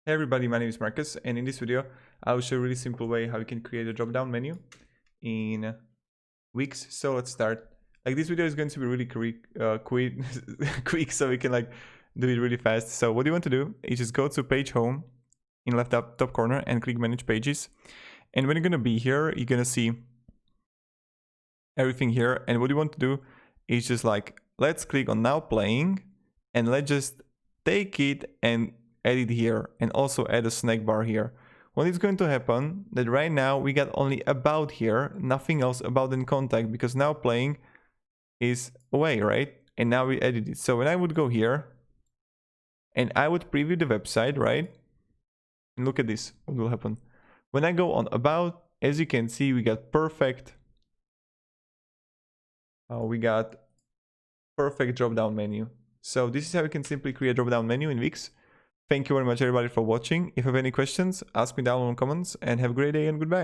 Hey everybody, my name is Marcus, and in this video I will show you a really simple way how you can create a drop-down menu in Wix. So let's start. Like, this video is going to be really quick, so we can do it really fast. So what you want to do is just go to page home in left top corner and click manage pages. And when you're gonna be here, you're gonna see everything here. And what you want to do is just let's click on now playing, and let's just take it and add it here, and also add a snack bar here. What is going to happen that right now we got only about here, nothing else about in contact, because now playing is away, right? And now we edit it. So when I would go here and I would preview the website, right? And look at this, what will happen. When I go on about, as you can see, we got perfect drop-down menu. So this is how you can simply create a drop-down menu in Wix. Thank you very much everybody for watching. If you have any questions, ask me down in the comments, and have a great day and goodbye.